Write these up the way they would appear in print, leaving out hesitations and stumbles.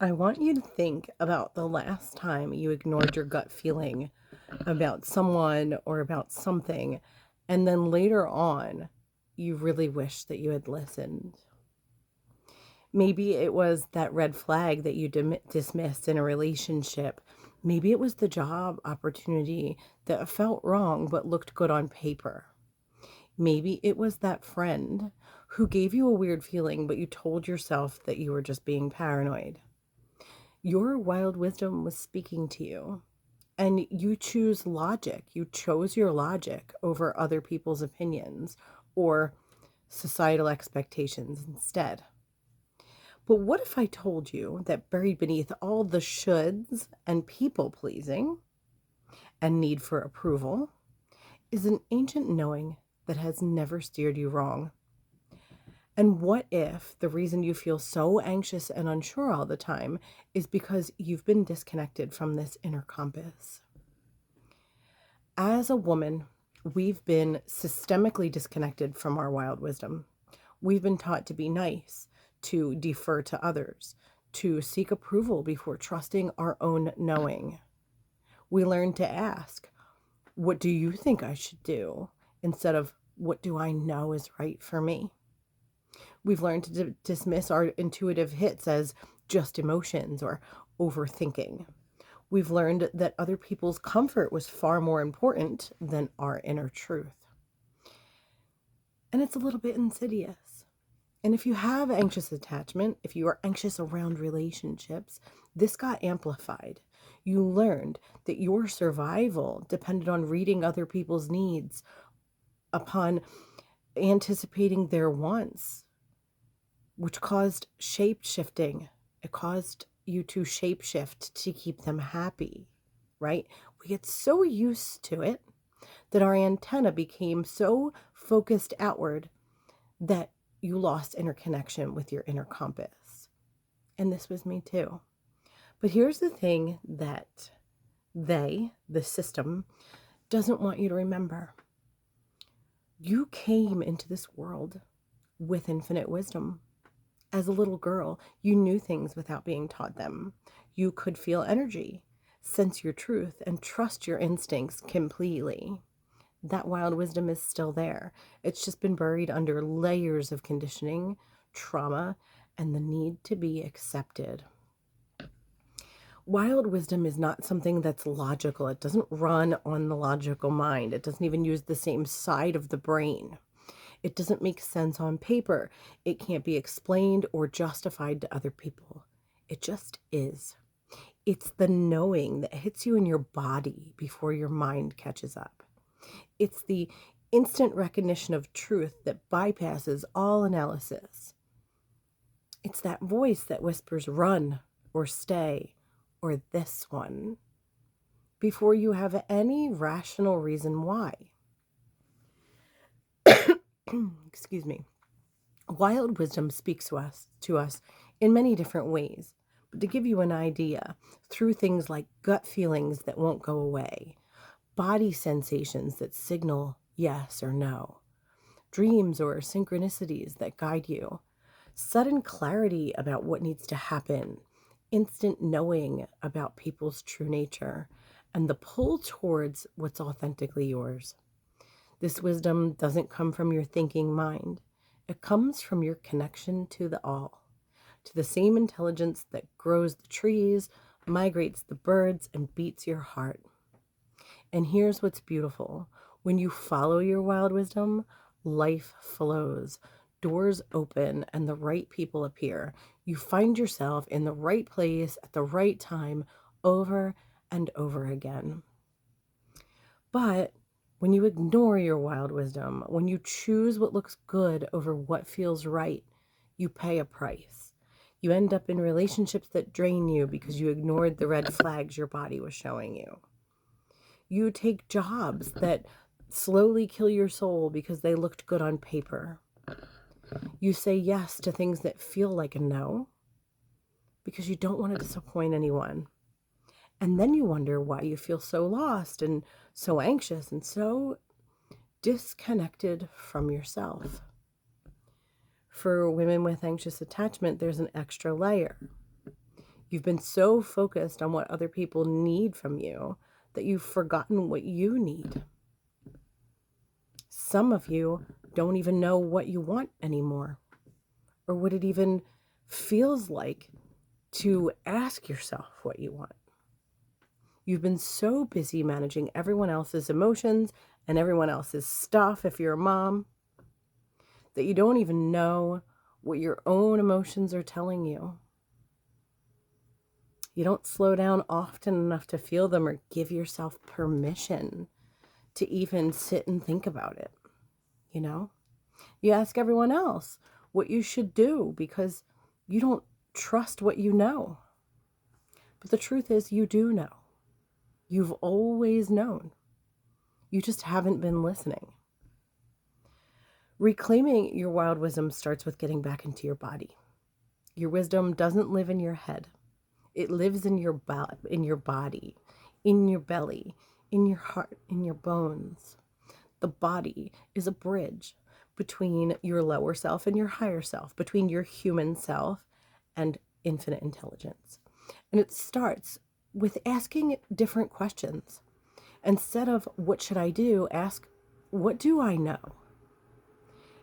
I want you to think about the last time you ignored your gut feeling about someone or about something, and then later on, you really wish that you had listened. Maybe it was that red flag that you dismissed in a relationship. Maybe it was the job opportunity that felt wrong but looked good on paper. Maybe it was that friend who gave you a weird feeling, but you told yourself that you were just being paranoid. Your wild wisdom was speaking to you, and you choose logic. You chose your logic over other people's opinions or societal expectations instead. But what if I told you that buried beneath all the shoulds and people pleasing and need for approval is an ancient knowing that has never steered you wrong? And what if the reason you feel so anxious and unsure all the time is because you've been disconnected from this inner compass? As a woman, we've been systemically disconnected from our wild wisdom. We've been taught to be nice, to defer to others, to seek approval before trusting our own knowing. We learn to ask, what do you think I should do? Instead of, what do I know is right for me? We've learned to dismiss our intuitive hits as just emotions or overthinking. We've learned that other people's comfort was far more important than our inner truth. And it's a little bit insidious. And if you have anxious attachment, if you are anxious around relationships, this got amplified. You learned that your survival depended on reading other people's needs, upon anticipating their wants, which caused shape shifting. It caused you to shape shift to keep them happy, right? We get so used to it that our antenna became so focused outward that you lost interconnection with your inner compass. And this was me too. But here's the thing that the system, doesn't want you to remember. You came into this world with infinite wisdom. As a little girl, you knew things without being taught them. You could feel energy, sense your truth, and trust your instincts completely. That wild wisdom is still there. It's just been buried under layers of conditioning, trauma, and the need to be accepted. Wild wisdom is not something that's logical. It doesn't run on the logical mind. It doesn't even use the same side of the brain. It doesn't make sense on paper. It can't be explained or justified to other people. It just is. It's the knowing that hits you in your body before your mind catches up. It's the instant recognition of truth that bypasses all analysis. It's that voice that whispers, run or stay or this one, before you have any rational reason why. Excuse me. Wild wisdom speaks to us in many different ways. But to give you an idea, through things like gut feelings that won't go away, body sensations that signal yes or no, dreams or synchronicities that guide you, sudden clarity about what needs to happen, instant knowing about people's true nature, and the pull towards what's authentically yours. This wisdom doesn't come from your thinking mind. It comes from your connection to the all, to the same intelligence that grows the trees, migrates the birds, and beats your heart. And here's what's beautiful. When you follow your wild wisdom, life flows, doors open, and the right people appear. You find yourself in the right place at the right time over and over again. But when you ignore your wild wisdom, when you choose what looks good over what feels right, you pay a price. You end up in relationships that drain you because you ignored the red flags your body was showing you. You take jobs that slowly kill your soul because they looked good on paper. You say yes to things that feel like a no because you don't want to disappoint anyone. And then you wonder why you feel so lost and so anxious and so disconnected from yourself. For women with anxious attachment, there's an extra layer. You've been so focused on what other people need from you that you've forgotten what you need. Some of you don't even know what you want anymore, or what it even feels like to ask yourself what you want. You've been so busy managing everyone else's emotions and everyone else's stuff, if you're a mom, that you don't even know what your own emotions are telling you. You don't slow down often enough to feel them or give yourself permission to even sit and think about it. You know, you ask everyone else what you should do because you don't trust what you know. But the truth is, you do know. You've always known. You just haven't been listening. Reclaiming your wild wisdom starts with getting back into your body. Your wisdom doesn't live in your head. It lives in your body, in your belly, in your heart, in your bones. The body is a bridge between your lower self and your higher self, between your human self and infinite intelligence. And it starts with asking different questions. Instead of what should I do, ask what do I know?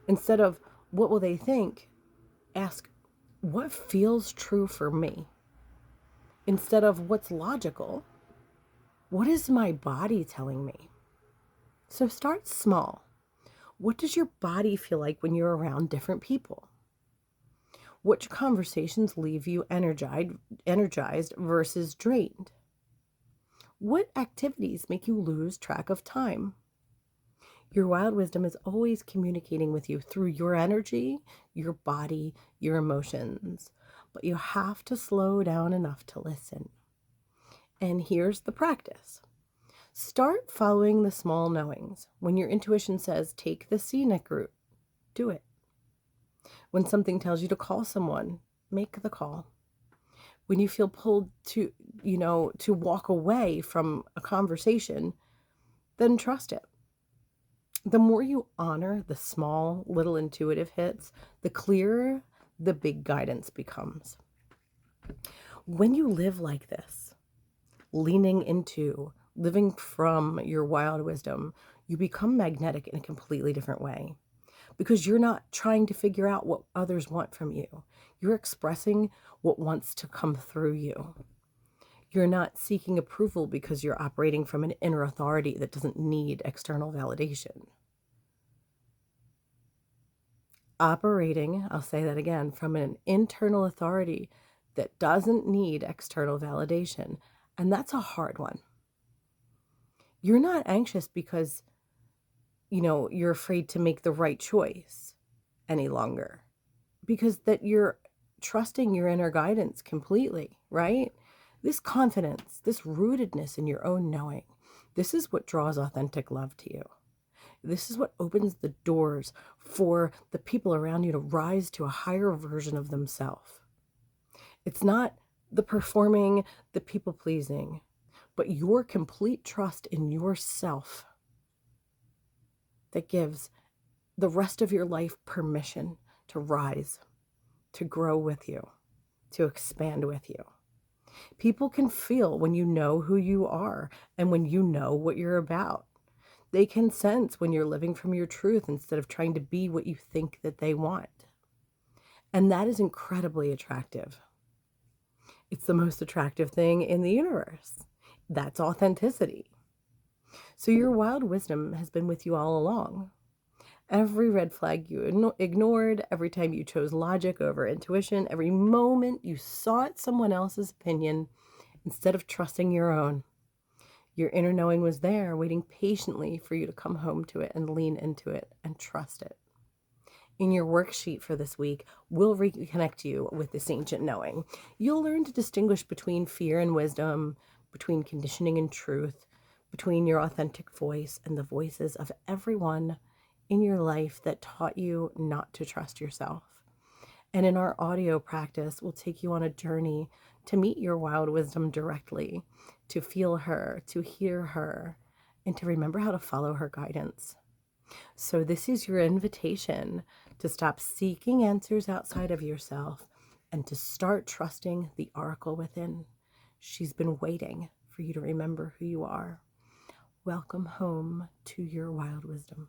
Instead of what will they think, ask what feels true for me? Instead of what's logical, what is my body telling me? So start small. What does your body feel like when you're around different people? Which conversations leave you energized versus drained? What activities make you lose track of time? Your wild wisdom is always communicating with you through your energy, your body, your emotions. But you have to slow down enough to listen. And here's the practice. Start following the small knowings. When your intuition says, take the scenic route, do it. When something tells you to call someone, make the call. When you feel pulled to walk away from a conversation, then trust it. The more you honor the small, little intuitive hits, the clearer the big guidance becomes. When you live like this, leaning into, living from your wild wisdom, you become magnetic in a completely different way. Because you're not trying to figure out what others want from you. You're expressing what wants to come through you. You're not seeking approval because you're operating from an inner authority that doesn't need external validation. Operating, I'll say that again, from an internal authority that doesn't need external validation. And that's a hard one. You're not anxious because, you're afraid to make the right choice any longer. Because that you're trusting your inner guidance completely, right? This confidence, this rootedness in your own knowing, this is what draws authentic love to you. This is what opens the doors for the people around you to rise to a higher version of themselves. It's not the performing, the people pleasing, but your complete trust in yourself that gives the rest of your life permission to rise, to grow with you, to expand with you. People can feel when you know who you are and when you know what you're about. They can sense when you're living from your truth instead of trying to be what you think that they want. And that is incredibly attractive. It's the most attractive thing in the universe. That's authenticity. So your wild wisdom has been with you all along. Every red flag you ignored, every time you chose logic over intuition, every moment you sought someone else's opinion instead of trusting your own. Your inner knowing was there, waiting patiently for you to come home to it and lean into it and trust it. In your worksheet for this week, we'll reconnect you with this ancient knowing. You'll learn to distinguish between fear and wisdom, between conditioning and truth, between your authentic voice and the voices of everyone in your life that taught you not to trust yourself. And in our audio practice, we'll take you on a journey to meet your wild wisdom directly, to feel her, to hear her, and to remember how to follow her guidance. So this is your invitation to stop seeking answers outside of yourself and to start trusting the oracle within. She's been waiting for you to remember who you are. Welcome home to your wild wisdom.